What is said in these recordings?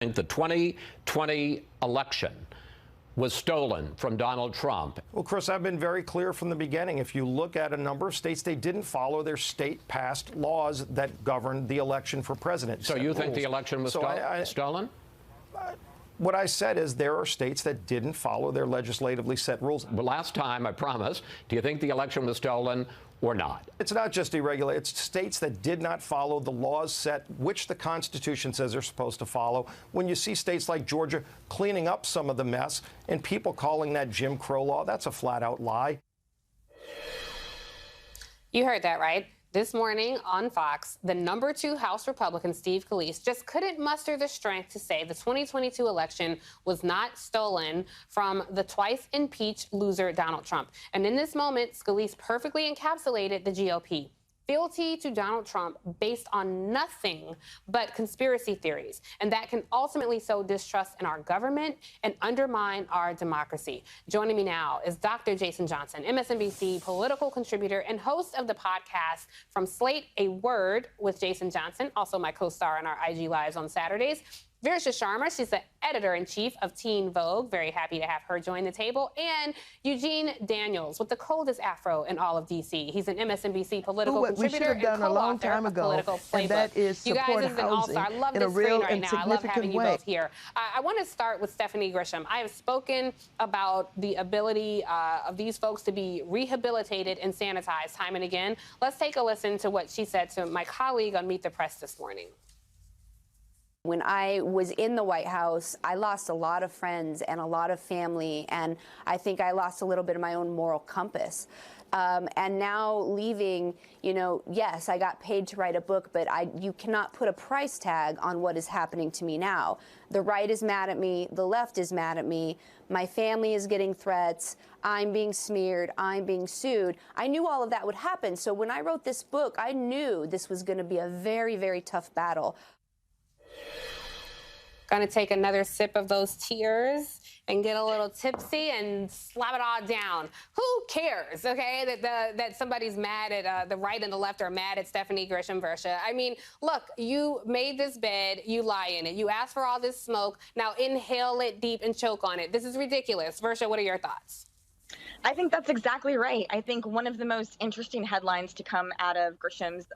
think the 2020 election was stolen from Donald Trump. Well, Chris, I've been very clear from the beginning. If you look at a number of states, they didn't follow their state-passed laws that govern the election for president. So you think the election was stolen? What I said is there are states that didn't follow their legislatively set rules. Well, last time, I promise. Do you think the election was stolen or not? It's not just irregular. It's states that did not follow the laws set, which the Constitution says they're supposed to follow. When you see states like Georgia cleaning up some of the mess and people calling that Jim Crow law, that's a flat-out lie. You heard that, right? This morning on Fox, the number 2 House Republican, Steve Scalise, just couldn't muster the strength to say the 2022 election was not stolen from the twice impeached loser Donald Trump. And in this moment, Scalise perfectly encapsulated the GOP. Fealty to Donald Trump based on nothing but conspiracy theories. And that can ultimately sow distrust in our government and undermine our democracy. Joining me now is Dr. Jason Johnson, MSNBC political contributor and host of the podcast From Slate, A Word with Jason Johnson, also my co-star on our IG Lives on Saturdays. Virsha Sharma, she's the editor-in-chief of Teen Vogue. Very happy to have her join the table. And Eugene Daniels with the coldest afro in all of D.C. He's an MSNBC political contributor and co-author of Political Playbook. And that is you guys have been all-star. I love this screen right now. I love having you both here. I want to start with Stephanie Grisham. I have spoken about the ability of these folks to be rehabilitated and sanitized time and again. Let's take a listen to what she said to my colleague on Meet the Press this morning. When I was in the White House, I lost a lot of friends and a lot of family, and I think I lost a little bit of my own moral compass. And now leaving, you know, yes, I got paid to write a book, but you cannot put a price tag on what is happening to me now. The right is mad at me. The left is mad at me. My family is getting threats. I'm being smeared. I'm being sued. I knew all of that would happen. So when I wrote this book, I knew this was going to be a very, very tough battle. Going to take another sip of those tears and get a little tipsy and slap it all down. Who cares, okay, that somebody's mad at the right and the left are mad at Stephanie Grisham, Virsha? I mean, look, you made this bed, you lie in it. You asked for all this smoke, now inhale it deep and choke on it. This is ridiculous. Virsha, what are your thoughts? I think that's exactly right. I think one of the most interesting headlines to come out of Grisham's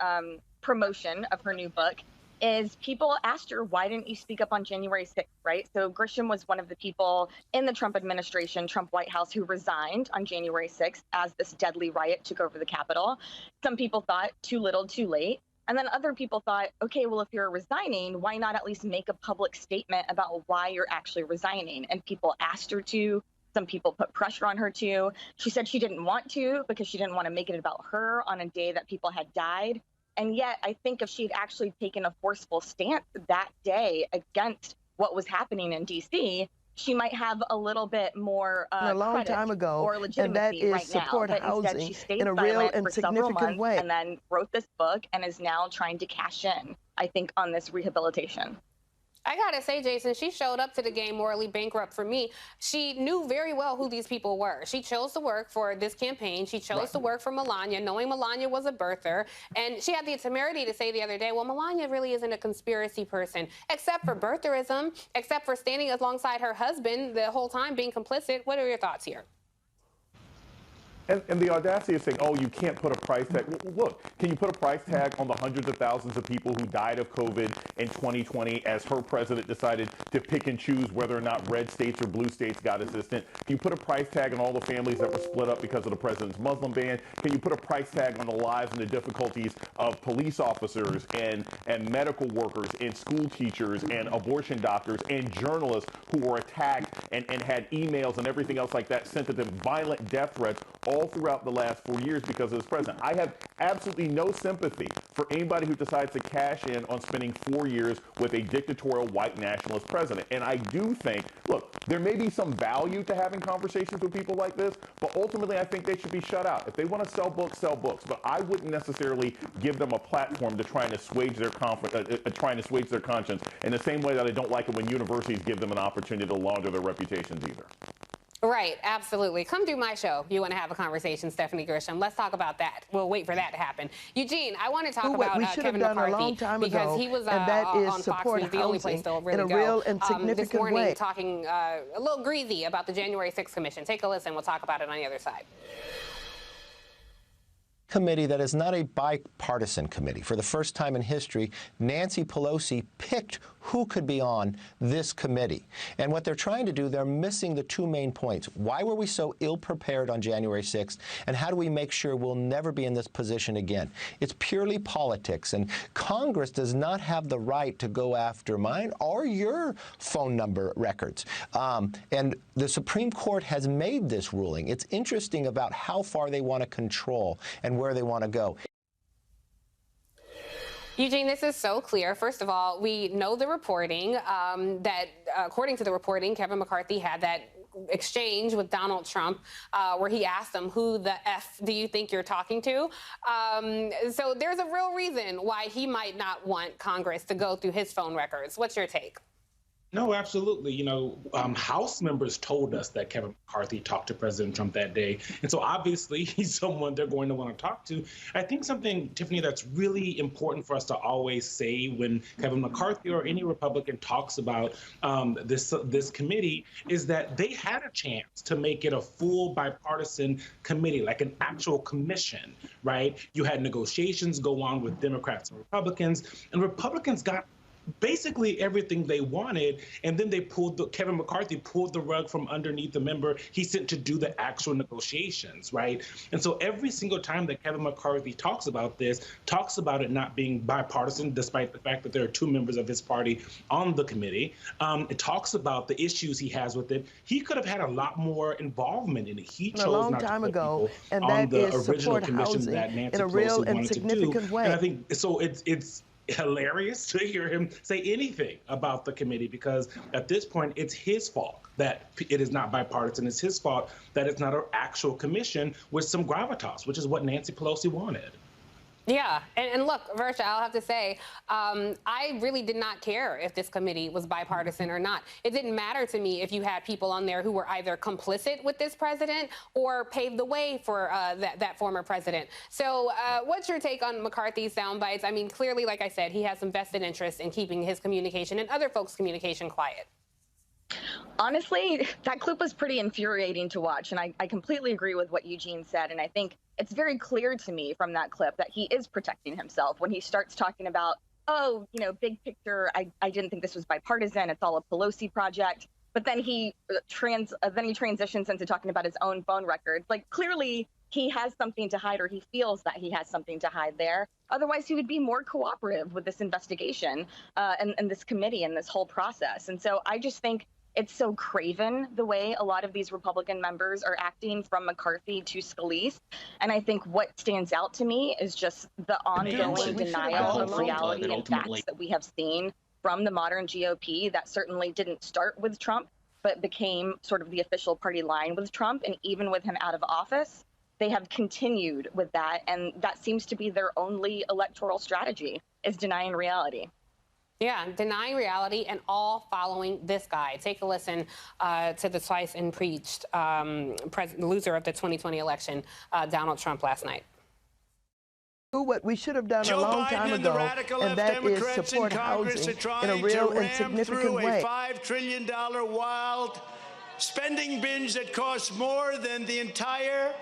promotion of her new book is people asked her, why didn't you speak up on January 6th, right? So Grisham was one of the people in the Trump administration, Trump White House, who resigned on January 6th as this deadly riot took over the Capitol. Some people thought too little, too late. And then other people thought, okay, well, if you're resigning, why not at least make a public statement about why you're actually resigning? And people asked her to. Some people put pressure on her to. She said she didn't want to because she didn't want to make it about her on a day that people had died. And yet, I think if she'd actually taken a forceful stance that day against what was happening in D.C., she might have a little bit more a long time ago, or legitimacy and that is right support now. But housing instead, she stayed in a real and for several significant months way, and then wrote this book and is now trying to cash in, I think, on this rehabilitation. I gotta say, Jason, she showed up to the game morally bankrupt for me. She knew very well who these people were. She chose to work for this campaign. She chose to work for Melania, knowing Melania was a birther. And she had the temerity to say the other day, well, Melania really isn't a conspiracy person, except for birtherism, except for standing alongside her husband the whole time being complicit. What are your thoughts here? And the audacity of saying, oh, you can't put a price tag. Look, can you put a price tag on the hundreds of thousands of people who died of COVID in 2020 as her president decided to pick and choose whether or not red states or blue states got assistance? Can you put a price tag on all the families that were split up because of the president's Muslim ban? Can you put a price tag on the lives and the difficulties of police officers and medical workers and school teachers and abortion doctors and journalists who were attacked and had emails and everything else like that sent to them, violent death threats, all throughout the last 4 years because of this president? I have absolutely no sympathy for anybody who decides to cash in on spending 4 years with a dictatorial white nationalist president. And I do think, look, there may be some value to having conversations with people like this, but ultimately I think they should be shut out. If they want to sell books, sell books. But I wouldn't necessarily give them a platform to try and assuage their conscience in the same way that I don't like it when universities give them an opportunity to launder their reputations either. Right, absolutely. Come do my show. You want to have a conversation, Stephanie Grisham. Let's talk about that. We'll wait for that to happen. Eugene, I want to talk about Kevin McCarthy because he was on Fox News, the only place to really go this morning, talking a little greasy about the January 6th commission. Take a listen. We'll talk about it on the other side. Committee that is not a bipartisan committee. For the first time in history, Nancy Pelosi picked who could be on this committee. And what they're trying to do, they're missing the two main points. Why were we so ill-prepared on January 6th? And how do we make sure we'll never be in this position again? It's purely politics. And Congress does not have the right to go after mine or your phone number records. And the Supreme Court has made this ruling. It's interesting about how far they want to control and where they want to go. Eugene, this is so clear. First of all, we know the reporting that, according to the reporting, Kevin McCarthy had that exchange with Donald Trump where he asked him, who the F do you think you're talking to? So there's a real reason why he might not want Congress to go through his phone records. What's your take? No, absolutely. You know, House members told us that Kevin McCarthy talked to President Trump that day. And so obviously he's someone they're going to want to talk to. I think something, Tiffany, that's really important for us to always say when Kevin McCarthy or any Republican talks about this committee is that they had a chance to make it a full bipartisan committee, like an actual commission, right? You had negotiations go on with Democrats and Republicans got basically everything they wanted, and then Kevin McCarthy pulled the rug from underneath the member he sent to do the actual negotiations, right? And so every single time that Kevin McCarthy talks about this, talks about it not being bipartisan, despite the fact that there are two members of his party on the committee. It talks about the issues he has with it. He could have had a lot more involvement in it. He chose not to put people on the original commission that Nancy Pelosi wanted to do. And I think so. It's hilarious to hear him say anything about the committee because at this point it's his fault that it is not bipartisan. It's his fault that it's not an actual commission with some gravitas, which is what Nancy Pelosi wanted. Yeah, and look, Versha, I'll have to say, I really did not care if this committee was bipartisan or not. It didn't matter to me if you had people on there who were either complicit with this president or paved the way for that former president. So what's your take on McCarthy's sound bites? I mean, clearly, like I said, he has some vested interest in keeping his communication and other folks' communication quiet. Honestly, that clip was pretty infuriating to watch, and I completely agree with what Eugene said, and I think it's very clear to me from that clip that he is protecting himself when he starts talking about, oh, you know, big picture, I didn't think this was bipartisan, it's all a Pelosi project, but then he transitions into talking about his own phone records. Like, clearly he has something to hide, or he feels that he has something to hide there. Otherwise, he would be more cooperative with this investigation and this committee and this whole process. And so I just think it's so craven the way a lot of these Republican members are acting, from McCarthy to Scalise. And I think what stands out to me is just the ongoing denial of reality and facts that we have seen from the modern GOP that certainly didn't start with Trump, but became sort of the official party line with Trump. And even with him out of office, they have continued with that. And that seems to be their only electoral strategy, is denying reality. Yeah, denying reality and all following this guy. Take a listen to the twice impeached loser of the 2020 election, Donald Trump, last night. What we should have done a long time ago, and that is support housing in a real and significant way. A $5 trillion wild spending binge that costs more than the entire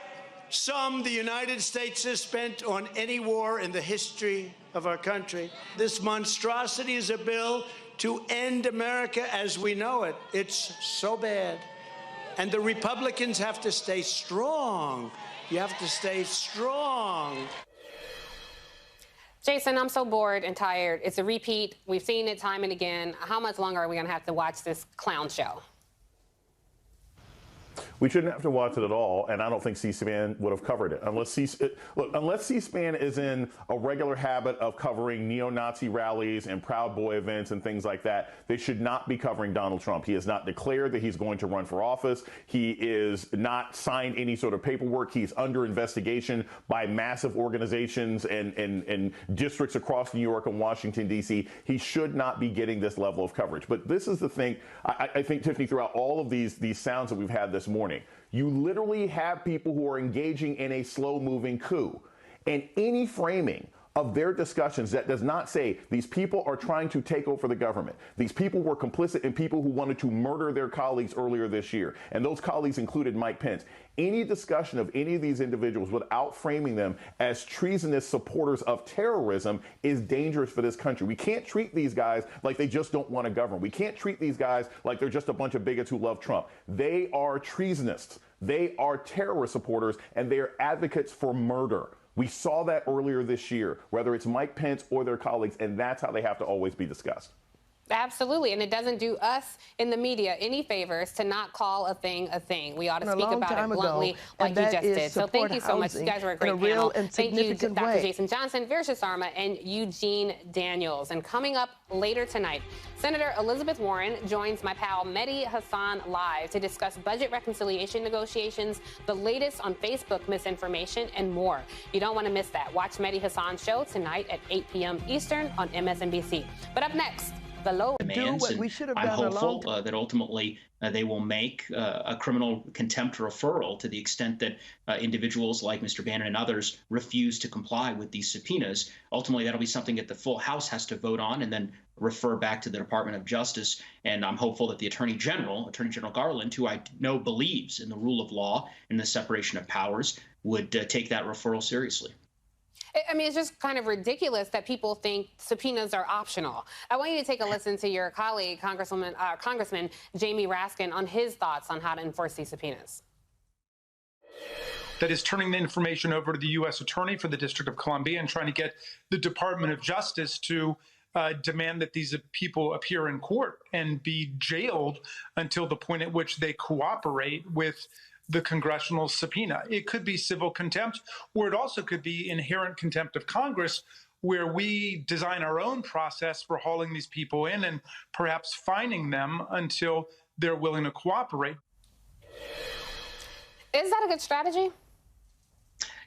sum the United States has spent on any war in the history of our country. This monstrosity is a bill to end America as we know it. It's so bad. And the Republicans have to stay strong. You have to stay strong. Jason, I'm so bored and tired. It's a repeat. We've seen it time and again. How much longer are we going to have to watch this clown show? We shouldn't have to watch it at all, and I don't think C-SPAN would have covered it. Unless C-SPAN is in a regular habit of covering neo-Nazi rallies and Proud Boy events and things like that, they should not be covering Donald Trump. He has not declared that he's going to run for office. He is not signed any sort of paperwork. He's under investigation by massive organizations and districts across New York and Washington, D.C. He should not be getting this level of coverage. But this is the thing. I think, Tiffany, throughout all of these sounds that we've had this this morning. You literally have people who are engaging in a slow-moving coup. And any framing of their discussions that does not say these people are trying to take over the government. These people were complicit in people who wanted to murder their colleagues earlier this year. And those colleagues included Mike Pence. Any discussion of any of these individuals without framing them as treasonous supporters of terrorism is dangerous for this country. We can't treat these guys like they just don't want to govern. We can't treat these guys like they're just a bunch of bigots who love Trump. They are treasonists. They are terrorist supporters, and they are advocates for murder. We saw that earlier this year, whether it's Mike Pence or their colleagues, and that's how they have to always be discussed. Absolutely, and it doesn't do us in the media any favors to not call a thing a thing. We ought to speak about it bluntly like you just did. So thank you so much. You guys were a great panel. Thank you, Dr. Jason Johnson, Virsha Sarma, and Eugene Daniels. And coming up later tonight, Senator Elizabeth Warren joins my pal Mehdi Hassan live to discuss budget reconciliation negotiations, the latest on Facebook misinformation, and more. You don't want to miss that. Watch Mehdi Hassan's show tonight at 8 p.m. Eastern on MSNBC. But up next, the LOWA demands, and I'm hopeful that ultimately they will make a criminal contempt referral to the extent that individuals like Mr. Bannon and others refuse to comply with these subpoenas. Ultimately, that'll be something that the full House has to vote on and then refer back to the Department of Justice. And I'm hopeful that the Attorney General Garland, who I know believes in the rule of law and the separation of powers, would take that referral seriously. I mean, it's just kind of ridiculous that people think subpoenas are optional. I want you to take a listen to your colleague, Congressman Jamie Raskin, on his thoughts on how to enforce these subpoenas. That is turning the information over to the U.S. Attorney for the District of Columbia and trying to get the Department of Justice to demand that these people appear in court and be jailed until the point at which they cooperate with the congressional subpoena. It could be civil contempt, or it also could be inherent contempt of Congress, where we design our own process for hauling these people in and perhaps fining them until they're willing to cooperate. Is that a good strategy?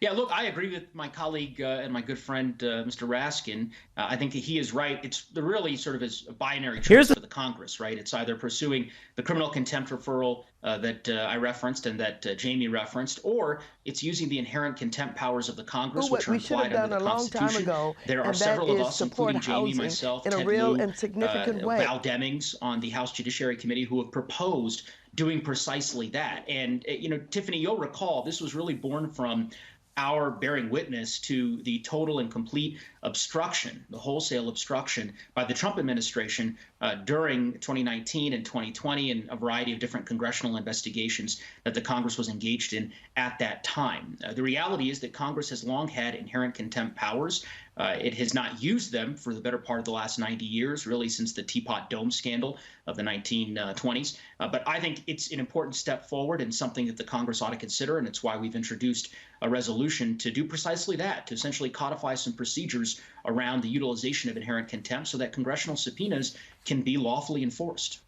Yeah, look, I agree with my colleague and my good friend, Mr. Raskin. I think that he is right. It's really sort of a binary choice for the Congress, right? It's either pursuing the criminal contempt referral that I referenced and that Jamie referenced, or it's using the inherent contempt powers of the Congress, which are implied under the Constitution. There are several of us, including Jamie, myself, Ted Lieu, Val Demings on the House Judiciary Committee, who have proposed doing precisely that. And, you know, Tiffany, you'll recall this was really born from our bearing witness to the total and complete obstruction, the wholesale obstruction by the Trump administration during 2019 and 2020 and a variety of different congressional investigations that the Congress was engaged in at that time. The reality is that Congress has long had inherent contempt powers. It has not used them for the better part of the last 90 years, really since the Teapot Dome scandal of the 1920s. But I think it's an important step forward and something that the Congress ought to consider, and it's why we've introduced a resolution to do precisely that, to essentially codify some procedures around the utilization of inherent contempt so that congressional subpoenas can be lawfully enforced.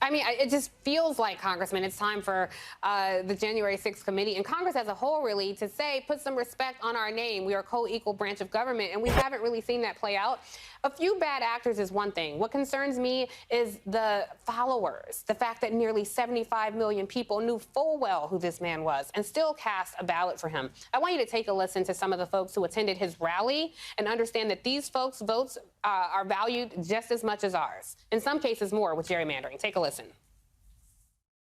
I mean, it just feels like, Congressman, it's time for the January 6th committee and Congress as a whole, really, to say, put some respect on our name. We are a co-equal branch of government, and we haven't really seen that play out. A few bad actors is one thing. What concerns me is the followers, the fact that nearly 75 million people knew full well who this man was and still cast a ballot for him. I want you to take a listen to some of the folks who attended his rally and understand that these folks' votes are valued just as much as ours, in some cases more with gerrymandering. Take a listen.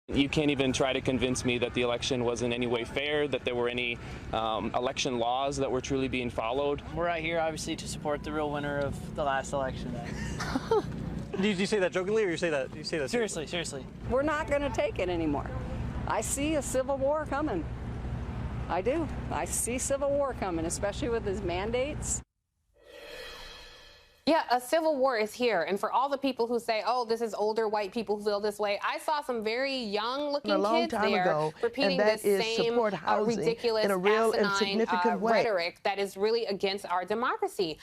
You can't even try to convince me that the election was in any way fair, that there were any election laws that were truly being followed. We're out here, obviously, to support the real winner of the last election. Did you say that jokingly, or you say that seriously? Seriously. We're not going to take it anymore. I see a civil war coming. I do. I see civil war coming, especially with his mandates. Yeah, a civil war is here. And for all the people who say, oh, this is older white people who feel this way, I saw some very young-looking kids there repeating the same ridiculous, asinine rhetoric that is really against our democracy.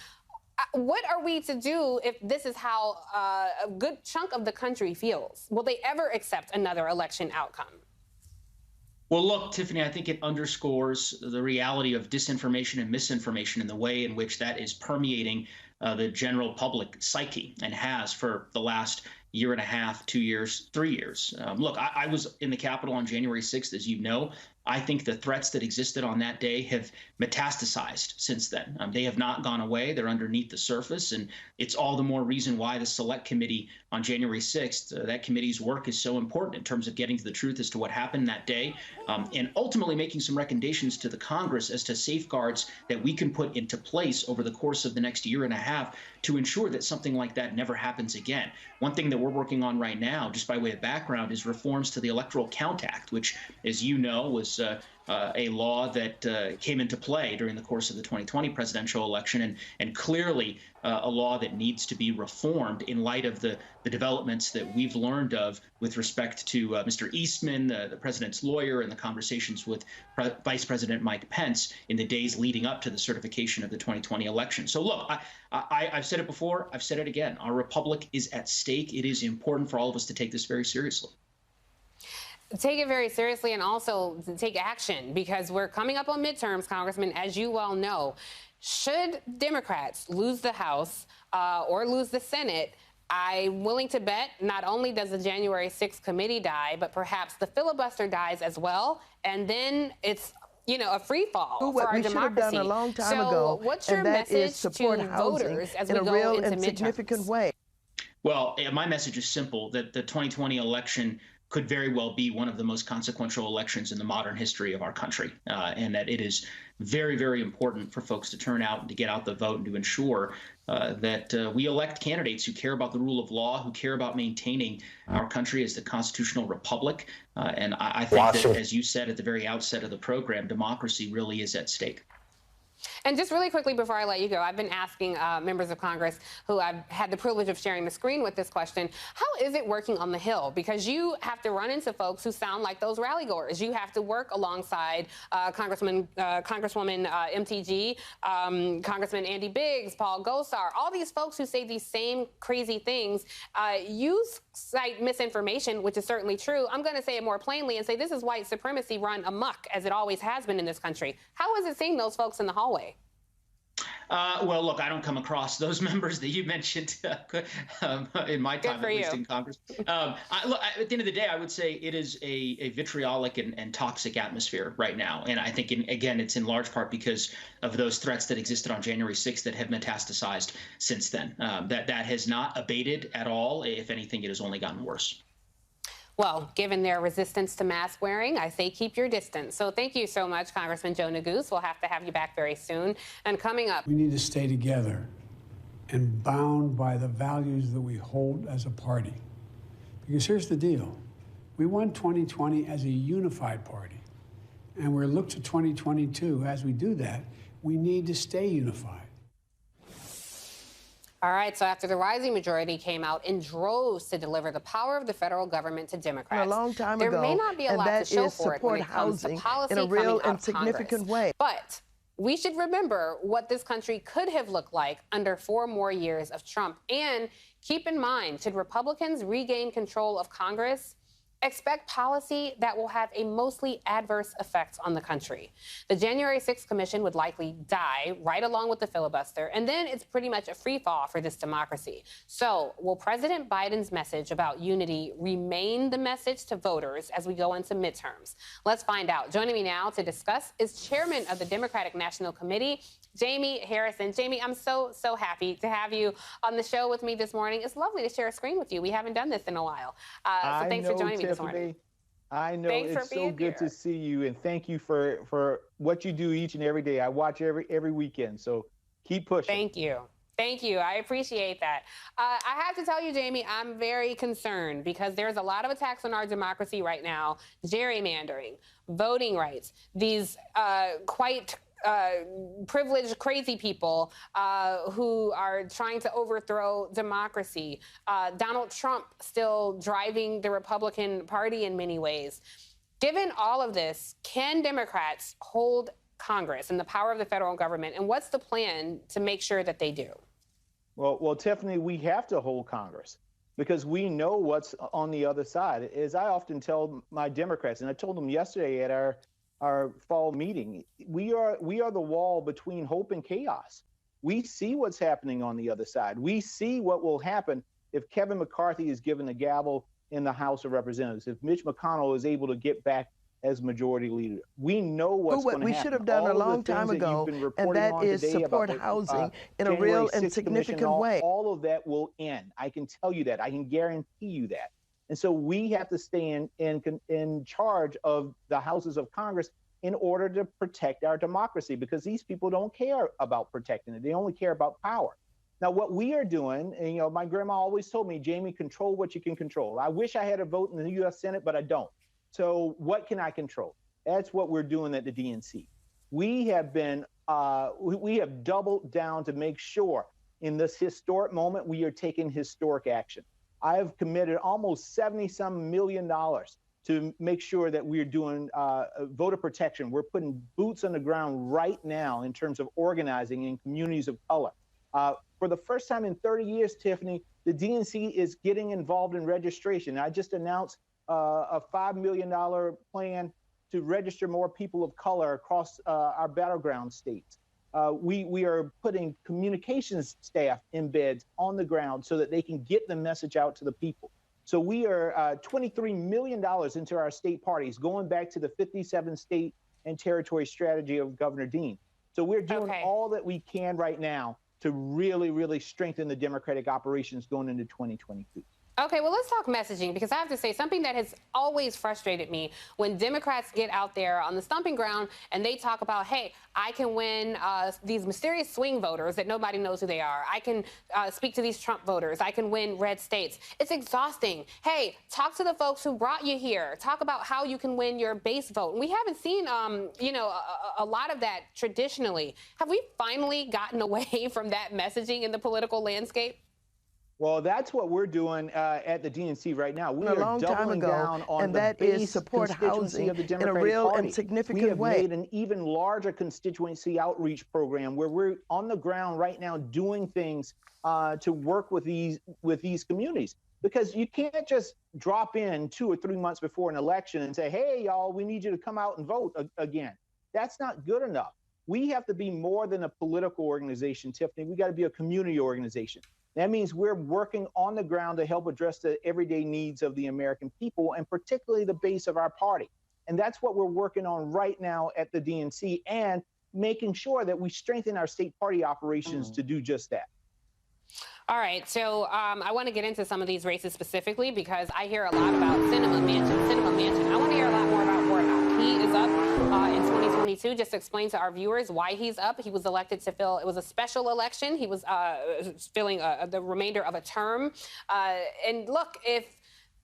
What are we to do if this is how a good chunk of the country feels? Will they ever accept another election outcome? Well, look, Tiffany, I think it underscores the reality of disinformation and misinformation and the way in which that is permeating the general public psyche and has for the last year and a half, 2 years, 3 years. Look, I was in the Capitol on January 6th, as you know. I think the threats that existed on that day have metastasized since then. They have not gone away. They're underneath the surface. And it's all the more reason why the Select Committee on January 6th, that committee's work is so important in terms of getting to the truth as to what happened that day, and ultimately making some recommendations to the Congress as to safeguards that we can put into place over the course of the next year and a half to ensure that something like that never happens again. One thing that we're working on right now, just by way of background, is reforms to the Electoral Count Act, which, as you know, was a law that came into play during the course of the 2020 presidential election, and clearly a law that needs to be reformed in light of the developments that we've learned of with respect to Mr. Eastman, the president's lawyer, and the conversations with Vice President Mike Pence in the days leading up to the certification of the 2020 election. So look, I've said it before, I've said it again. Our republic is at stake. It is important for all of us to take this very seriously. Take it very seriously, and also take action, because we're coming up on midterms, Congressman, as you well know. Should Democrats lose the House or lose the Senate, I'm willing to bet not only does the January 6th committee die, but perhaps the filibuster dies as well. And then it's, a free fall for our democracy. What we should have done a long time ago, what's your and that message is support to housing voters as in we a go real into and significant midterms? way. Well, my message is simple, that the 2020 election could very well be one of the most consequential elections in the modern history of our country, and that it is very, very important for folks to turn out and to get out the vote and to ensure that we elect candidates who care about the rule of law, who care about maintaining our country as the constitutional republic. And I think that, as you said at the very outset of the program, democracy really is at stake. And just really quickly before I let you go, I've been asking members of Congress who I've had the privilege of sharing the screen with this question, how is it working on the Hill? Because you have to run into folks who sound like those rally-goers. You have to work alongside Congresswoman MTG, Congressman Andy Biggs, Paul Gosar, all these folks who say these same crazy things. You cite misinformation, which is certainly true. I'm going to say it more plainly and say this is white supremacy run amok, as it always has been in this country. How is it seeing those folks in the hallway? Well, look, I don't come across those members that you mentioned in my time, at least in Congress. Look, at the end of the day, I would say it is a vitriolic and toxic atmosphere right now. And I think, again, it's in large part because of those threats that existed on January 6th that have metastasized since then. That has not abated at all. If anything, it has only gotten worse. Well, given their resistance to mask wearing, I say keep your distance. So thank you so much, Congressman Joe Neguse. We'll have to have you back very soon. And coming up, we need to stay together and bound by the values that we hold as a party. Because here's the deal. We won 2020 as a unified party. And we're looked to 2022. As we do that, we need to stay unified. All right, so after the rising majority came out in droves to deliver the power of the federal government to Democrats, a long time there ago, may not be a lot to show for it when it comes to policy in a real and significant significant way. But we should remember what this country could have looked like under 4 more years of Trump. And keep in mind, should Republicans regain control of Congress, expect policy that will have a mostly adverse effect on the country. The January 6th Commission would likely die right along with the filibuster, and then it's pretty much a free fall for this democracy. So will President Biden's message about unity remain the message to voters as we go into midterms? Let's find out. Joining me now to discuss is Chairman of the Democratic National Committee, Jamie Harrison. Jamie, I'm so happy to have you on the show with me this morning. It's lovely to share a screen with you. We haven't done this in a while. So thanks for joining me this morning. I know. Thanks it's so good to see you, and thank you for what you do each and every day. I watch every weekend, so keep pushing. Thank you. Thank you. I appreciate that. I have to tell you, Jamie, I'm very concerned because there's a lot of attacks on our democracy right now. Gerrymandering, voting rights, these quite privileged, crazy people who are trying to overthrow democracy. Donald Trump still driving the Republican Party in many ways. Given all of this, can Democrats hold Congress and the power of the federal government? And what's the plan to make sure that they do? Well, Tiffany, we have to hold Congress because we know what's on the other side. As I often tell my Democrats, and I told them yesterday at our fall meeting, we are the wall between hope and chaos. We see what's happening on the other side. We see what will happen if Kevin McCarthy is given the gavel in the House of Representatives, if Mitch McConnell is able to get back as majority leader. We know what's going to happen. We should have done a long time ago, and that is support housing in a real and significant way. All of that will end. I can tell you that. I can guarantee you that. And so we have to stay in charge of the houses of Congress in order to protect our democracy, because these people don't care about protecting it. They only care about power. Now, what we are doing, and, you know, my grandma always told me, Jamie, control what you can control. I wish I had a vote in the U.S. Senate, but I don't. So what can I control? That's what we're doing at the DNC. We have been, we have doubled down to make sure in this historic moment, we are taking historic action. I have committed almost $70-some million to make sure that we're doing voter protection. We're putting boots on the ground right now in terms of organizing in communities of color. For the first time in 30 years, Tiffany, the DNC is getting involved in registration. I just announced a $5 million plan to register more people of color across our battleground states. We are putting communications staff in beds on the ground so that they can get the message out to the people. So we are $23 million into our state parties, going back to the 57 state and territory strategy of Governor Dean. So we're doing all that we can right now to really, really strengthen the Democratic operations going into 2022. Okay, well, let's talk messaging, because I have to say something that has always frustrated me when Democrats get out there on the stomping ground and they talk about, hey, I can win these mysterious swing voters that nobody knows who they are. I can speak to these Trump voters. I can win red states. It's exhausting. Hey, talk to the folks who brought you here. Talk about how you can win your base vote. And we haven't seen, you know, a lot of that traditionally. Have we finally gotten away from that messaging in the political landscape? Well, that's what we're doing at the DNC right now. We are doubling down on the base constituency of the Democratic Party. And significant we have way. made an even larger constituency outreach program where we're on the ground right now doing things to work with these communities. Because you can't just drop in 2 or 3 months before an election and say, hey, y'all, we need you to come out and vote again. That's not good enough. We have to be more than a political organization, Tiffany. We got to be a community organization. That means we're working on the ground to help address the everyday needs of the American people, and particularly the base of our party. And that's what we're working on right now at the DNC, and making sure that we strengthen our state party operations to do just that. All right, so I want to get into some of these races specifically, because I hear a lot about Cinema Mansion. I want to hear a lot more about Warnock. He is up in 2022. Just to explain to our viewers why he's up. He was elected to fill, it was a special election. He was filling the remainder of a term. And look, if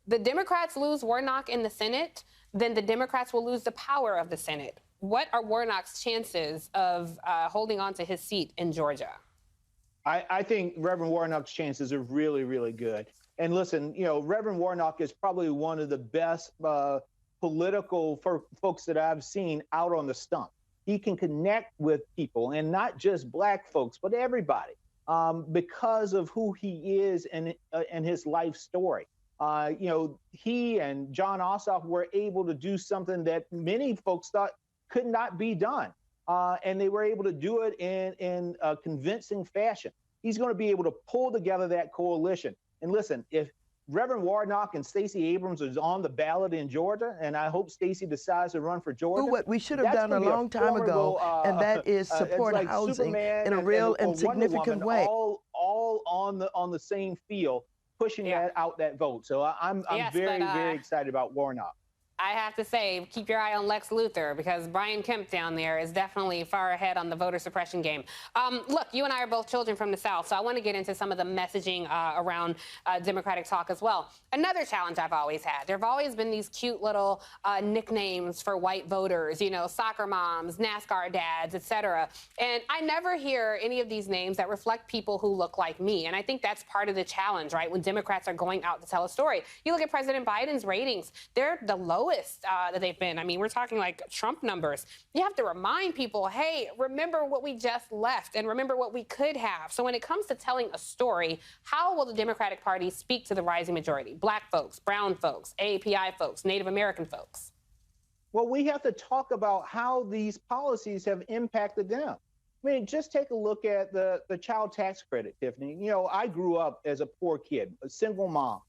the Democrats lose Warnock in the Senate, then the Democrats will lose the power of the Senate. What are Warnock's chances of holding on to his seat in Georgia? I think Reverend Warnock's chances are really, really good. And listen, you know, Reverend Warnock is probably one of the best political folks that I've seen out on the stump. He can connect with people, and not just black folks, but everybody, because of who he is and his life story. You know, he and John Ossoff were able to do something that many folks thought could not be done. And they were able to do it in a convincing fashion. He's going to be able to pull together that coalition. And listen, if Reverend Warnock and Stacey Abrams is on the ballot in Georgia, and I hope Stacey decides to run for Georgia. What we should have done a long time ago, and that is support housing in a real and significant way. All on the same field, pushing that vote. So I'm very excited about Warnock. I have to say, keep your eye on Lex Luthor, because Brian Kemp down there is definitely far ahead on the voter suppression game. Look, you and I are both children from the South, so I want to get into some of the messaging around Democratic talk as well. Another challenge I've always had, there have always been these cute little nicknames for white voters, you know, soccer moms, NASCAR dads, etc. And I never hear any of these names that reflect people who look like me. And I think that's part of the challenge, right, when Democrats are going out to tell a story. You look at President Biden's ratings, they're the lowest that they've been. I mean, we're talking like Trump numbers. You have to remind people, hey, remember what we just left and remember what we could have. So when it comes to telling a story, how will the Democratic Party speak to the rising majority? Black folks, brown folks, AAPI folks, Native American folks. Well, we have to talk about how these policies have impacted them. I mean, just take a look at the child tax credit, Tiffany. You know, I grew up as a poor kid, a single mom,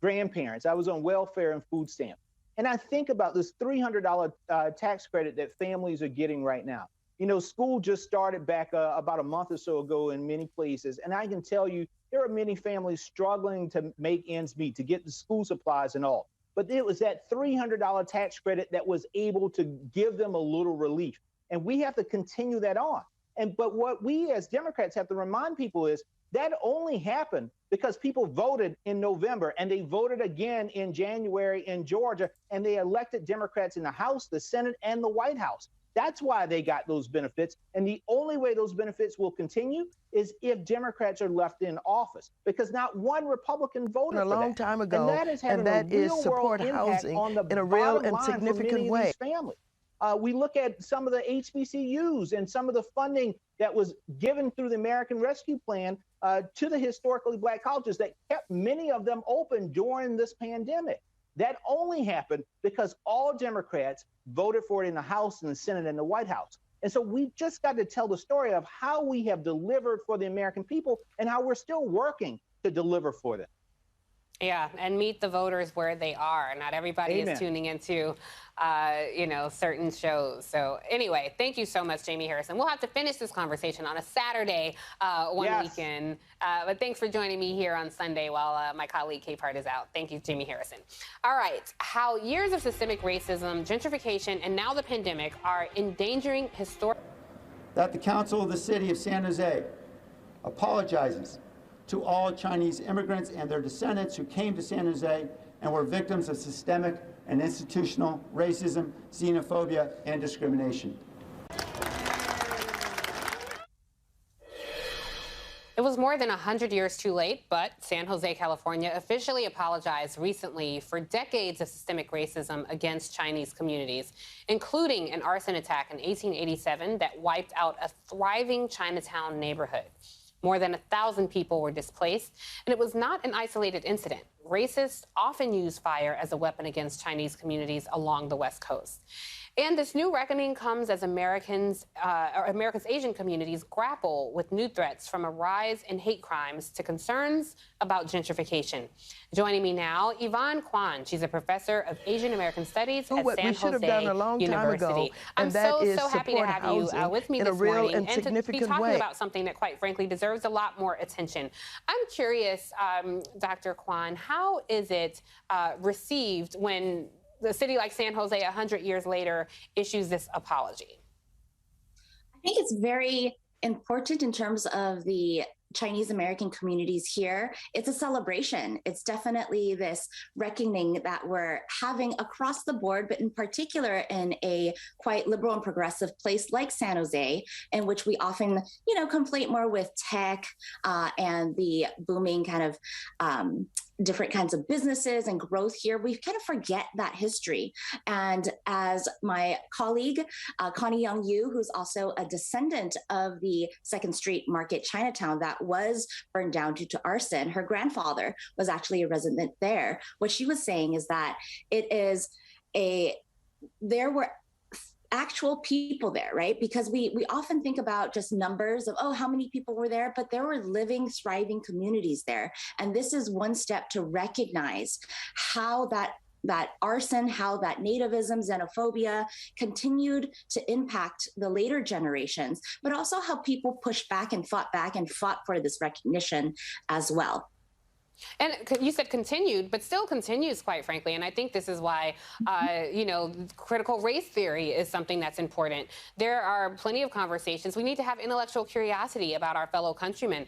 grandparents. I was on welfare and food stamps. And I think about this $300 tax credit that families are getting right now. You know, school just started back about a month or so ago in many places. And I can tell you, there are many families struggling to make ends meet, to get the school supplies and all. But it was that $300 tax credit that was able to give them a little relief. And we have to continue that on. But what we as Democrats have to remind people is that only happened because people voted in November, and they voted again in January in Georgia, and they elected Democrats in the House, the Senate, and the White House. That's why they got those benefits. And the only way those benefits will continue is if Democrats are left in office, because not one Republican voted a long for that. time ago, and that is having a real-world impact on the in a real bottom and line significant for many way. of these families. We look at some of the HBCUs and some of the funding that was given through the American Rescue Plan to the historically Black colleges that kept many of them open during this pandemic. That only happened because all Democrats voted for it in the House and the Senate and the White House. And so we just got to tell the story of how we have delivered for the American people and how we're still working to deliver for them. Yeah, and meet the voters where they are. Not everybody Amen. is tuning into, you know, certain shows. So anyway, thank you so much, Jamie Harrison. We'll have to finish this conversation on a Saturday weekend. But thanks for joining me here on Sunday while my colleague Kay Part is out. Thank you, Jamie Harrison. All right, how years of systemic racism, gentrification, and now the pandemic are endangering historic... That the Council of the City of San Jose apologizes to all Chinese immigrants and their descendants who came to San Jose and were victims of systemic and institutional racism, xenophobia, and discrimination. It was more than 100 years too late, but San Jose, California officially apologized recently for decades of systemic racism against Chinese communities, including an arson attack in 1887 that wiped out a thriving Chinatown neighborhood. More than 1,000 people were displaced, and it was not an isolated incident. Racists often use fire as a weapon against Chinese communities along the West Coast. And this new reckoning comes as America's Asian communities grapple with new threats, from a rise in hate crimes to concerns about gentrification. Joining me now, Yvonne Kwan. She's a professor of Asian American Studies at San Jose University. I'm so happy to have you with me this morning and to be talking about something that, quite frankly, deserves a lot more attention. I'm curious, Dr. Kwan, how is it received when the city like San Jose 100 years later issues this apology? I think it's very important in terms of the Chinese American communities here. It's a celebration. It's definitely this reckoning that we're having across the board, but in particular in a quite liberal and progressive place like San Jose, in which we often, conflate more with tech and the booming kind of different kinds of businesses and growth here. We kind of forget that history. And as my colleague, Connie Young Yu, who's also a descendant of the 2nd Street Market Chinatown that was burned down due to arson, her grandfather was actually a resident there. What she was saying is that there were actual people there, right? Because we often think about just numbers of, how many people were there, but there were living, thriving communities there. And this is one step to recognize how that arson, how that nativism, xenophobia continued to impact the later generations, but also how people pushed back and fought for this recognition as well. And you said continued, but still continues, quite frankly. And I think this is why, critical race theory is something that's important. There are plenty of conversations. We need to have intellectual curiosity about our fellow countrymen.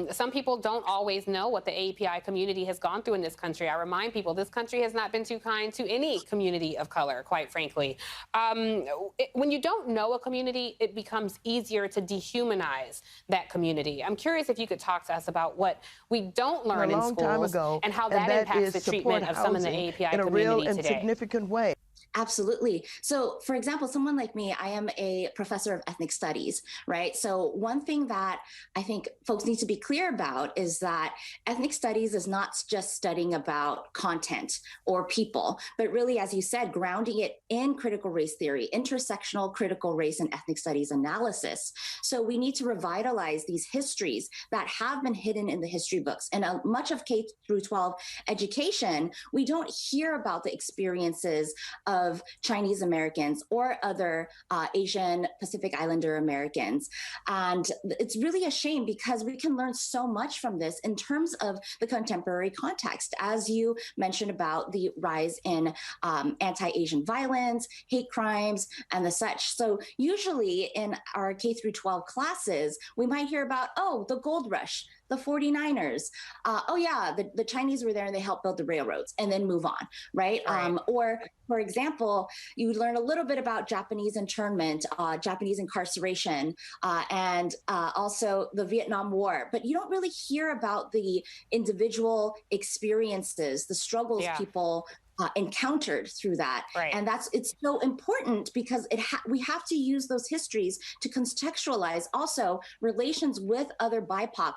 Some people don't always know what the API community has gone through in this country. I remind people this country has not been too kind to any community of color, quite frankly. When you don't know a community, it becomes easier to dehumanize that community. I'm curious if you could talk to us about what we don't learn in schools and how that impacts the treatment of some in the API community today. In a real and significant way. Absolutely. So, for example, someone like me, I am a professor of ethnic studies, right? So, one thing that I think folks need to be clear about is that ethnic studies is not just studying about content or people, but really, as you said, grounding it in critical race theory, intersectional critical race and ethnic studies analysis. So, we need to revitalize these histories that have been hidden in the history books. And much of K through 12 education, we don't hear about the experiences of Chinese Americans or other Asian Pacific Islander Americans. And it's really a shame because we can learn so much from this in terms of the contemporary context, as you mentioned about the rise in anti-Asian violence, hate crimes, and the such. So usually in our K through 12 classes, we might hear about, oh, the gold rush, the 49ers. Oh yeah, the Chinese were there and they helped build the railroads, and then move on, right? Or for example, you learn a little bit about Japanese internment, Japanese incarceration, and also the Vietnam War, but you don't really hear about the individual experiences, the struggles people encountered through that. And it's so important because we have to use those histories to contextualize also relations with other BIPOC,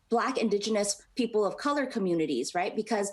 Black, Indigenous, people of color communities, right? Because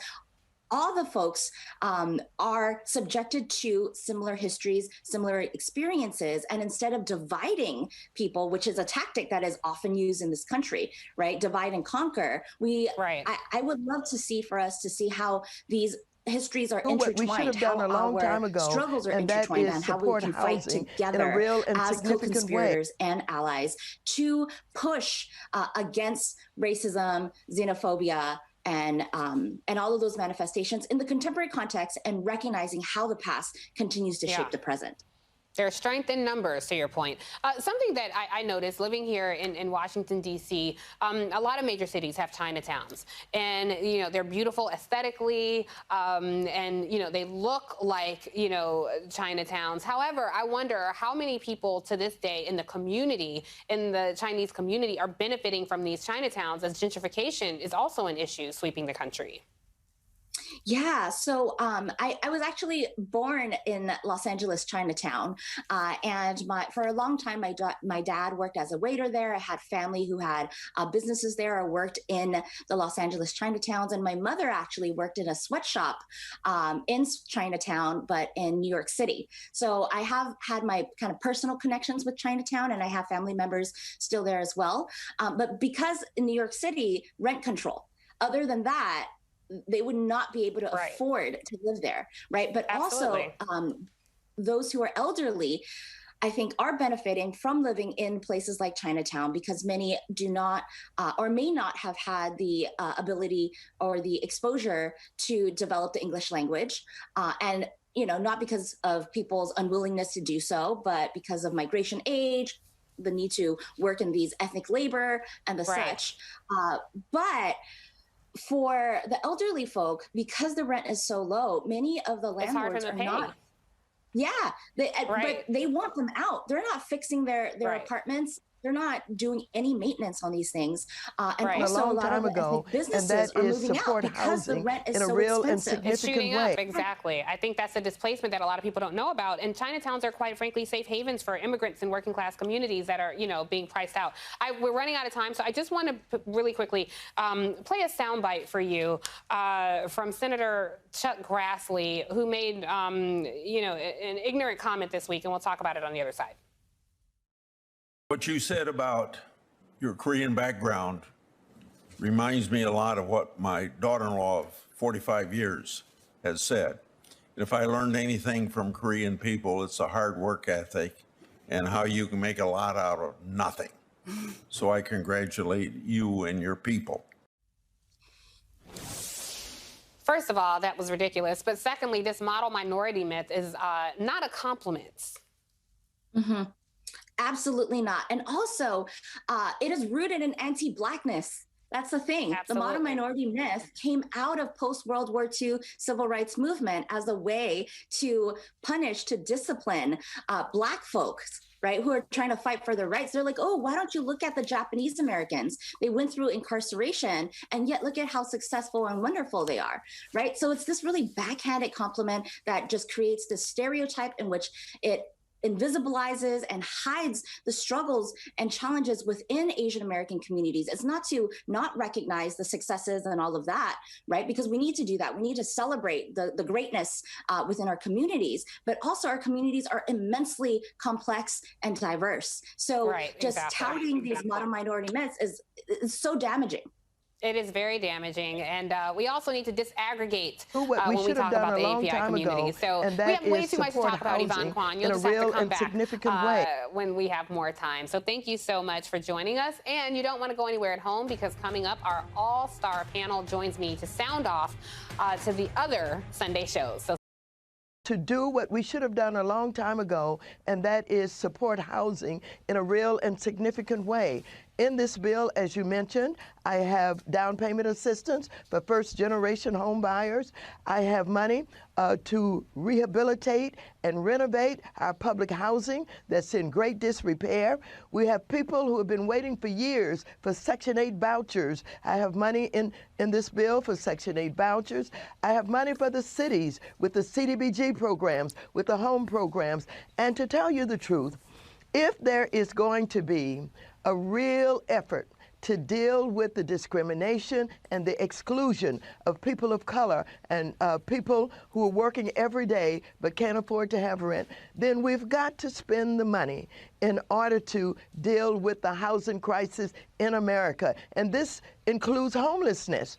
all the folks are subjected to similar histories, similar experiences. And instead of dividing people, which is a tactic that is often used in this country, right? Divide and conquer. I would love to see for us to see how these histories are intertwined, what we should have done a long time ago, struggles are and intertwined, that is and how we can fight together in a real and as significant co-conspirators and allies to push against racism, xenophobia, and all of those manifestations in the contemporary context, and recognizing how the past continues to shape the present. There's strength in numbers, to your point. Something that I noticed living here in Washington, D.C., a lot of major cities have Chinatowns. And, you know, they're beautiful aesthetically, and, you know, they look like, you know, Chinatowns. However, I wonder how many people to this day in the community, in the Chinese community, are benefiting from these Chinatowns, as gentrification is also an issue sweeping the country. Yeah, so I was actually born in Los Angeles, Chinatown, and for a long time, my dad worked as a waiter there. I had family who had businesses there. I worked in the Los Angeles Chinatowns, and my mother actually worked in a sweatshop in Chinatown, but in New York City. So I have had my kind of personal connections with Chinatown, and I have family members still there as well. But because in New York City, rent control, other than that, they would not be able to afford to live there, right? But also those who are elderly, I think, are benefiting from living in places like Chinatown because many do not or may not have had the ability or the exposure to develop the English language. And, you know, not because of people's unwillingness to do so, but because of migration age, the need to work in these ethnic labor and the such. But for the elderly folk, because the rent is so low, many of the landlords are not. Yeah, but they want them out. They're not fixing their apartments. They're not doing any maintenance on these things. And also a lot of the ethnic businesses are moving out because the rent is so expensive. It's shooting up, exactly. I think that's a displacement that a lot of people don't know about. And Chinatowns are quite frankly safe havens for immigrants and working class communities that are, you know, being priced out. We're running out of time, so I just want to really quickly play a soundbite for you from Senator Chuck Grassley, who made, you know, an ignorant comment this week, and we'll talk about it on the other side. What you said about your Korean background reminds me a lot of what my daughter-in-law of 45 years has said. If I learned anything from Korean people, it's a hard work ethic and how you can make a lot out of nothing. So I congratulate you and your people. First of all, that was ridiculous. But secondly, this model minority myth is not a compliment. Absolutely not. And also, it is rooted in anti-Blackness. That's the thing. Absolutely. The model minority myth came out of post-World War II civil rights movement as a way to punish, to discipline Black folks, right, who are trying to fight for their rights. They're like, oh, why don't you look at the Japanese Americans? They went through incarceration, and yet look at how successful and wonderful they are, right? So it's this really backhanded compliment that just creates this stereotype in which it invisibilizes and hides the struggles and challenges within Asian American communities. It's not to not recognize the successes and all of that, right? Because we need to do that. We need to celebrate the greatness within our communities, but also our communities are immensely complex and diverse. So just touting these model minority myths is so damaging. It is very damaging, and we also need to disaggregate when we talk done about a the long API time community. ago, So and we that have way is too much to talk about, Yvonne housing Kwan. You'll in a just have real to come and back significant way. when we have more time. So thank you so much for joining us, and you don't want to go anywhere at home, because coming up, our all-star panel joins me to sound off to the other Sunday shows. So to do what we should have done a long time ago, and that is support housing in a real and significant way. In this bill, as you mentioned, I have down payment assistance for first-generation home buyers. I have money to rehabilitate and renovate our public housing that's in great disrepair. We have people who have been waiting for years for Section 8 vouchers. I have money in this bill for Section 8 vouchers. I have money for the cities with the CDBG programs, with the home programs. And to tell you the truth, if there is going to be a real effort to deal with the discrimination and the exclusion of people of color and people who are working every day but can't afford to have rent, then we've got to spend the money in order to deal with the housing crisis in America. And this includes homelessness.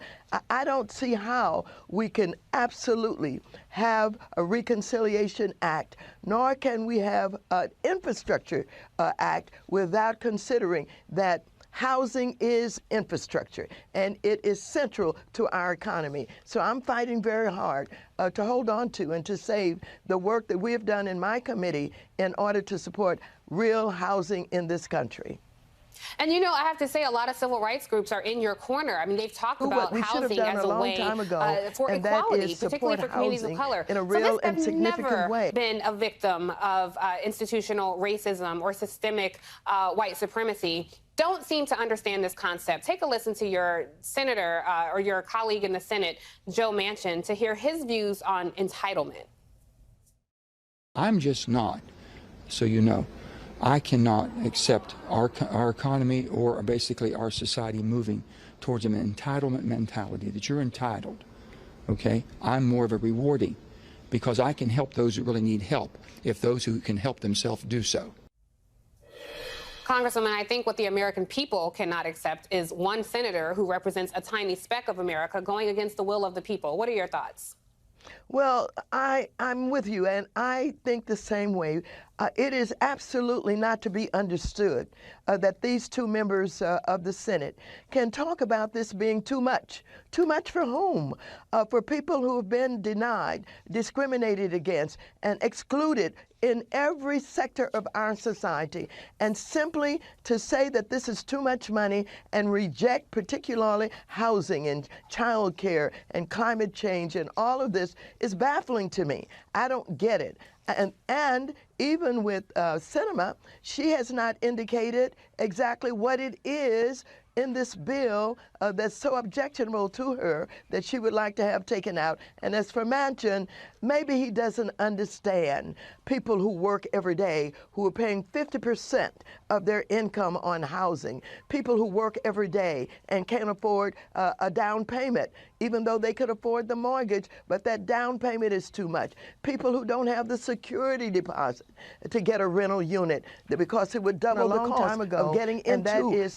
I don't see how we can absolutely have a Reconciliation Act, nor can we have an Infrastructure Act without considering that housing is infrastructure, and it is central to our economy. So I'm fighting very hard to hold on to and to save the work that we have done in my committee in order to support real housing in this country. And you know, I have to say, a lot of civil rights groups are in your corner. I mean, they've talked about housing as a way for equality, particularly for communities of color. In a real and significant way. Been a victim of institutional racism or systemic white supremacy. Don't seem to understand this concept. Take a listen to your senator or your colleague in the Senate, Joe Manchin, to hear his views on entitlement. I'm just not, so you know. I cannot accept our economy or basically our society moving towards an entitlement mentality, that you're entitled, okay? I'm more of a rewarding, because I can help those who really need help if those who can help themselves do so. Congresswoman, I think what the American people cannot accept is one senator who represents a tiny speck of America going against the will of the people. What are your thoughts? Well, I'm with you, and I think the same way. It is absolutely not to be understood that these two members of the Senate can talk about this being too much. Too much for whom? For people who have been denied, discriminated against, and excluded in every sector of our society. And simply to say that this is too much money and reject particularly housing and child care and climate change and all of this is baffling to me. I don't get it. And even with Sinema, she has not indicated exactly what it is in this bill that's so objectionable to her that she would like to have taken out. And as for Manchin, maybe he doesn't understand people who work every day who are paying 50% of their income on housing, people who work every day and can't afford a down payment, even though they could afford the mortgage, but that down payment is too much. People who don't have the security deposit to get a rental unit because it would double the cost of getting into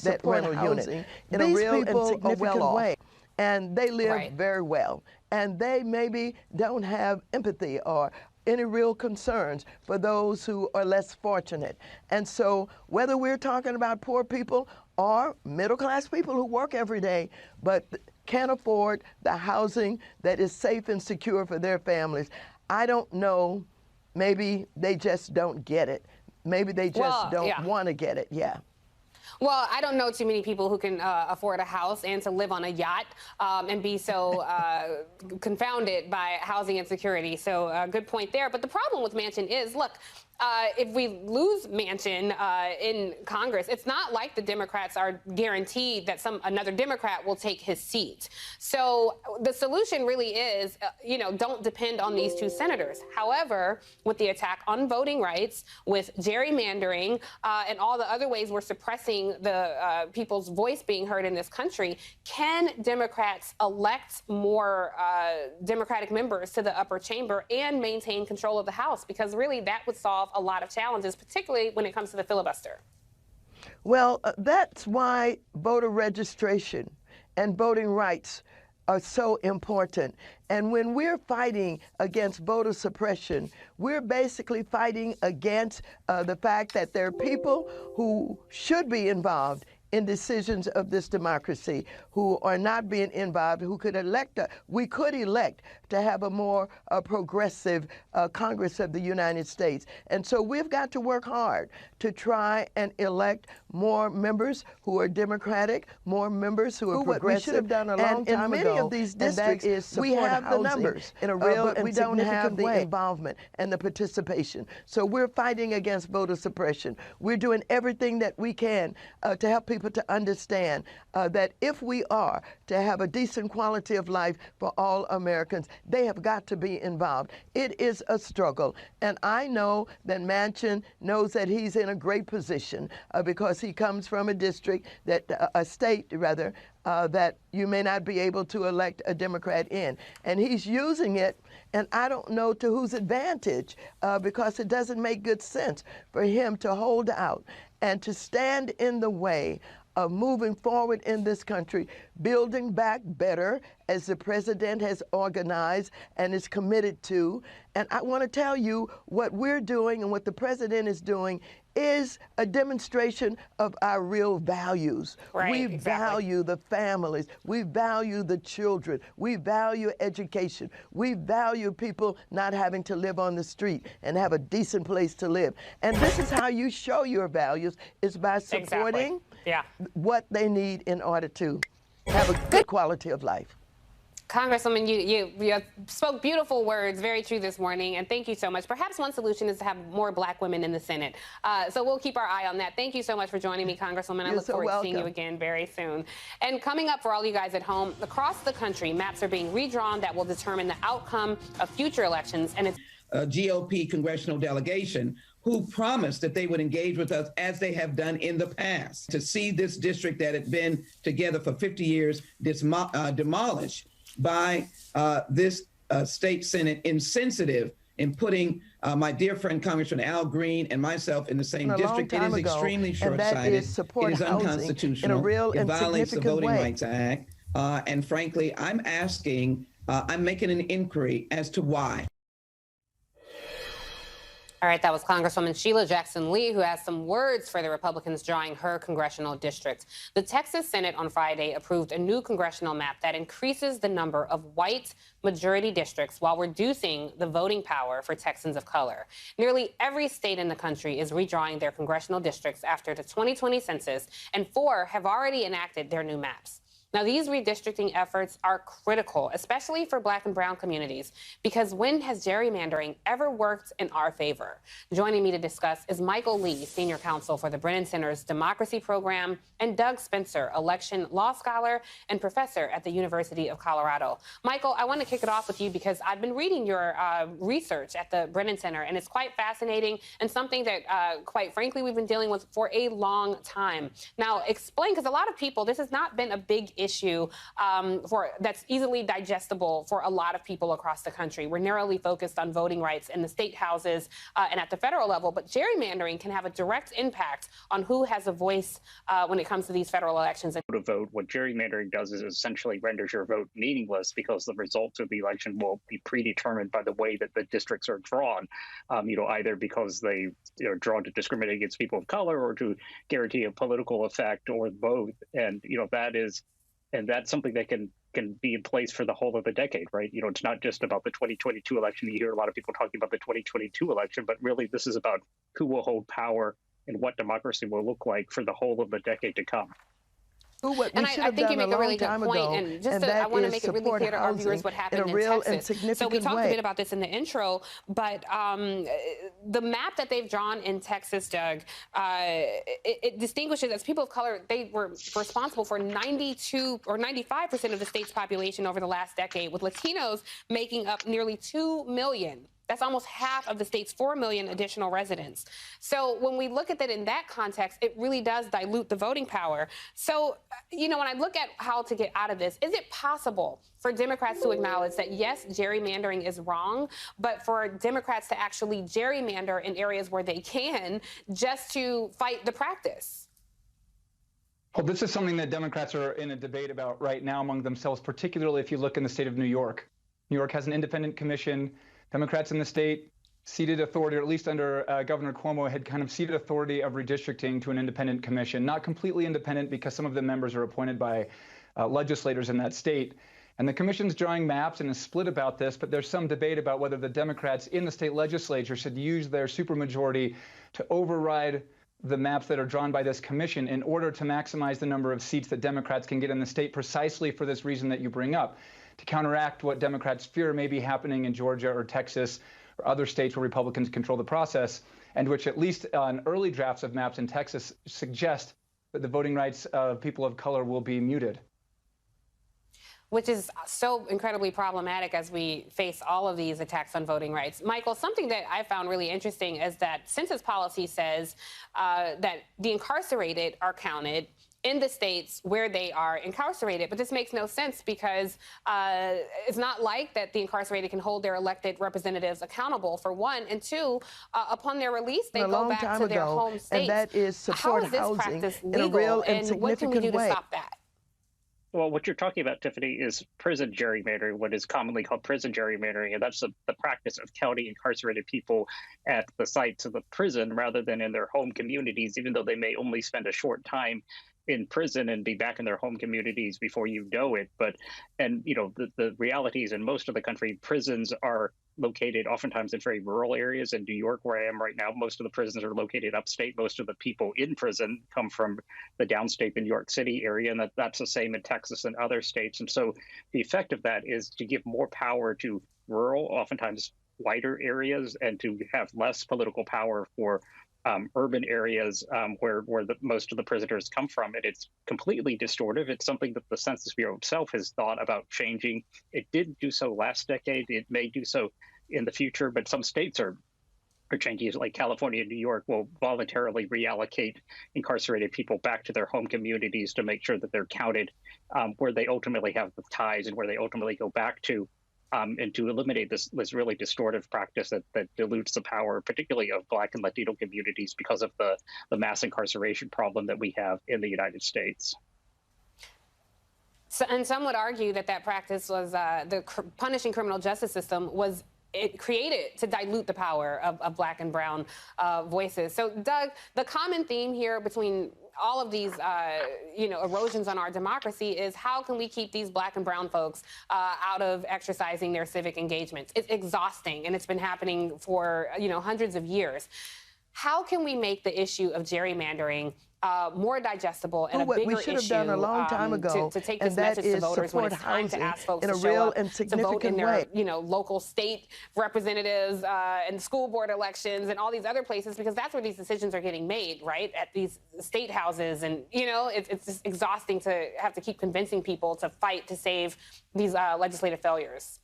that rental unit in a real and significant way. And they live very well. And they maybe don't have empathy or any real concerns for those who are less fortunate. And so whether we're talking about poor people or middle-class people who work every day but can't afford the housing that is safe and secure for their families, I don't know. Maybe they just don't get it. Maybe they just don't want to get it. Yeah. Well, I don't know too many people who can afford a house and to live on a yacht and be so confounded by housing insecurity. So good point there. But the problem with Manchin is, look, if we lose Manchin in Congress, it's not like the Democrats are guaranteed that another Democrat will take his seat. So the solution really is, don't depend on these two senators. However, with the attack on voting rights, with gerrymandering, and all the other ways we're suppressing the people's voice being heard in this country, can Democrats elect more Democratic members to the upper chamber and maintain control of the House? Because really that would solve a lot of challenges, particularly when it comes to the filibuster. Well, that's why voter registration and voting rights are so important. And when we're fighting against voter suppression, we're basically fighting against the fact that there are people who should be involved in decisions of this democracy who are not being involved, who could elect, we could elect to have a more progressive Congress of the United States. And so we've got to work hard to try and elect more members who are Democratic, more members who are progressive. What we should have done a long time ago, in many of these districts, we have the numbers in a real but we don't have the involvement and the participation. So we're fighting against voter suppression. We're doing everything that we can to help people to understand that if we are to have a decent quality of life for all Americans, they have got to be involved. It is a struggle. And I know that Manchin knows that he's in a great position because he comes from a district, a state rather, that you may not be able to elect a Democrat in. And he's using it, and I don't know to whose advantage, because it doesn't make good sense for him to hold out and to stand in the way of moving forward in this country, building back better, as the president has organized and is committed to. And I want to tell you what we're doing and what the president is doing is a demonstration of our real values. Right, we exactly. value the families. We value the children. We value education. We value people not having to live on the street and have a decent place to live. And this is how you show your values, is by supporting what they need in order to have a good quality of life. Congresswoman, you spoke beautiful words, very true this morning, and thank you so much. Perhaps one solution is to have more black women in the Senate. So we'll keep our eye on that. Thank you so much for joining me, Congresswoman. I look forward to seeing you again very soon. And coming up for all you guys at home, across the country, maps are being redrawn that will determine the outcome of future elections. And it's a GOP congressional delegation who promised that they would engage with us as they have done in the past. To see this district that had been together for 50 years demolished by this state Senate insensitive in putting my dear friend Congressman Al Green and myself in the same district. It is extremely short-sighted. It is unconstitutional. It violates the Voting Rights Act. And frankly, I'm making an inquiry as to why. All right, that was Congresswoman Sheila Jackson Lee, who has some words for the Republicans drawing her congressional district. The Texas Senate on Friday approved a new congressional map that increases the number of white majority districts while reducing the voting power for Texans of color. Nearly every state in the country is redrawing their congressional districts after the 2020 census, and 4 have already enacted their new maps. Now, these redistricting efforts are critical, especially for Black and brown communities, because when has gerrymandering ever worked in our favor? Joining me to discuss is Michael Lee, Senior Counsel for the Brennan Center's Democracy Program, and Doug Spencer, election law scholar and professor at the University of Colorado. Michael, I want to kick it off with you because I've been reading your research at the Brennan Center, and it's quite fascinating and something that, quite frankly, we've been dealing with for a long time. Now, explain, because a lot of people, this has not been a big issue that's easily digestible for a lot of people across the country. We're narrowly focused on voting rights in the state houses and at the federal level, but gerrymandering can have a direct impact on who has a voice when it comes to these federal elections. To vote, what gerrymandering does is essentially renders your vote meaningless because the results of the election will be predetermined by the way that the districts are drawn, either because they are drawn to discriminate against people of color or to guarantee a political effect or both. And, that's something that can be in place for the whole of the decade, right? It's not just about the 2022 election. You hear a lot of people talking about the 2022 election, but really this is about who will hold power in what democracy will look like for the whole of the decade to come. What we And should I have think you done a make a really long time good point, ago, and just and to, I that want to is make it really support clear to our viewers housing what happened in a real and Texas. So we significant talked a way. bit about this in the intro, but the map that they've drawn in Texas, Doug, it distinguishes as people of color. They were responsible for 92 or 95% of the state's population over the last decade, with Latinos making up nearly 2 million. That's almost half of the state's 4 million additional residents. So when we look at it in that context, it really does dilute the voting power. So, you know, when I look at how to get out of this, is it possible for Democrats to acknowledge that, yes, gerrymandering is wrong, but for Democrats to actually gerrymander in areas where they can just to fight the practice? Well, this is something that Democrats are in a debate about right now among themselves, particularly if you look in the state of New York. New York has an independent commission. Democrats in the state ceded authority, or at least under Governor Cuomo, had kind of ceded authority of redistricting to an independent commission. Not completely independent, because some of the members are appointed by legislators in that state. And the commission's drawing maps and is split about this, but there's some debate about whether the Democrats in the state legislature should use their supermajority to override the maps that are drawn by this commission in order to maximize the number of seats that Democrats can get in the state, precisely for this reason that you bring up, to counteract what Democrats fear may be happening in Georgia or Texas or other states where Republicans control the process, and which, at least on early drafts of maps in Texas, suggest that the voting rights of people of color will be muted. Which is so incredibly problematic as we face all of these attacks on voting rights. Michael, something that I found really interesting is that census policy says that the incarcerated are counted in the states where they are incarcerated. But this makes no sense, because it's not like that the incarcerated can hold their elected representatives accountable, for one. And two, upon their release, they go back to their home states. And that is support housing in a real and significant way. What can we do to stop that? Well, what you're talking about, Tiffany, is prison gerrymandering, what is commonly called prison gerrymandering, and that's the practice of counting incarcerated people at the sites of the prison rather than in their home communities, even though they may only spend a short time in prison and be back in their home communities before you know it. And you know, the reality is, in most of the country, prisons are located oftentimes in very rural areas. In New York, where I am right now, most of the prisons are located upstate. Most of the people in prison come from the downstate, the New York City area, and that's the same in Texas and other states. And so the effect of that is to give more power to rural, oftentimes whiter areas, and to have less political power for urban areas where most of the prisoners come from. And it's completely distortive. It's something that the Census Bureau itself has thought about changing. It didn't do so last decade. It may do so in the future, but some states are changing, like California and New York will voluntarily reallocate incarcerated people back to their home communities to make sure that they're counted where they ultimately have the ties and where they ultimately go back to. And to eliminate this really distortive practice that dilutes the power, particularly of Black and Latino communities, because of the mass incarceration problem that we have in the United States. So, and some would argue that practice was the punishing criminal justice system was created to dilute the power of Black and brown voices. So, Doug, the common theme here between all of these, erosions on our democracy is, how can we keep these Black and brown folks out of exercising their civic engagements? It's exhausting, and it's been happening for, hundreds of years. How can we make the issue of gerrymandering more digestible and a bigger we should have done a long time ago, to take this message to voters when it's time to ask folks in a to show real up and to vote in significant their, way. Local state representatives and school board elections and all these other places, because that's where these decisions are getting made, right? At these state houses. And, it's just exhausting to have to keep convincing people to fight to save these legislative failures.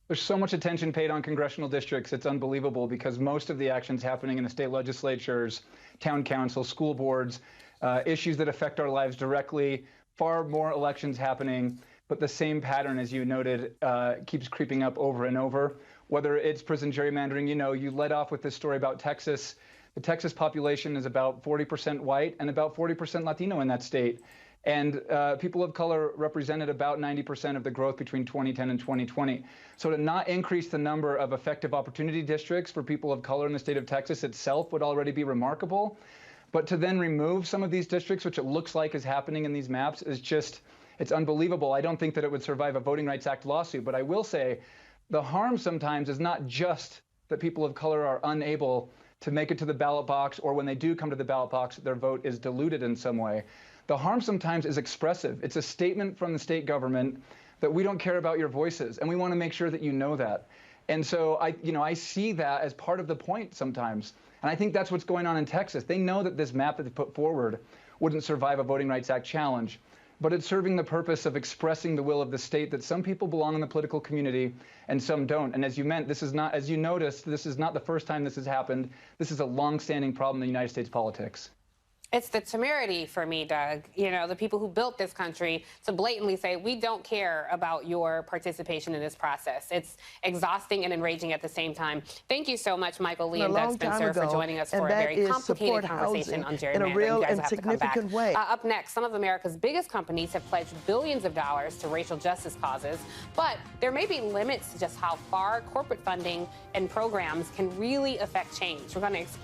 There's so much attention paid on congressional districts. It's unbelievable, because most of the actions happening in the state legislatures, town council, school boards, issues that affect our lives directly, far more elections happening, but the same pattern, as you noted, keeps creeping up over and over. Whether it's prison gerrymandering, you led off with this story about Texas. The Texas population is about 40% white and about 40% Latino in that state. And people of color represented about 90% of the growth between 2010 and 2020. So to not increase the number of effective opportunity districts for people of color in the state of Texas itself would already be remarkable. But to then remove some of these districts, which it looks like is happening in these maps, is just, it's unbelievable. I don't think that it would survive a Voting Rights Act lawsuit. But I will say the harm sometimes is not just that people of color are unable to make it to the ballot box, or when they do come to the ballot box, their vote is diluted in some way. The harm sometimes is expressive. It's a statement from the state government that we don't care about your voices, and we want to make sure that you know that. And so I see that as part of the point sometimes. And I think that's what's going on in Texas. They know that this map that they put forward wouldn't survive a Voting Rights Act challenge, but it's serving the purpose of expressing the will of the state that some people belong in the political community and some don't. And as you noticed, this is not the first time this has happened. This is a long-standing problem in United States politics. It's the temerity for me, Doug, the people who built this country, to blatantly say, we don't care about your participation in this process. It's exhausting and enraging at the same time. Thank you so much, Michael Lee and Doug Spencer, for joining us for a very complicated conversation on gerrymandering. In a real and have significant way. Up next, some of America's biggest companies have pledged billions of dollars to racial justice causes, but there may be limits to just how far corporate funding and programs can really affect change. We're going to explore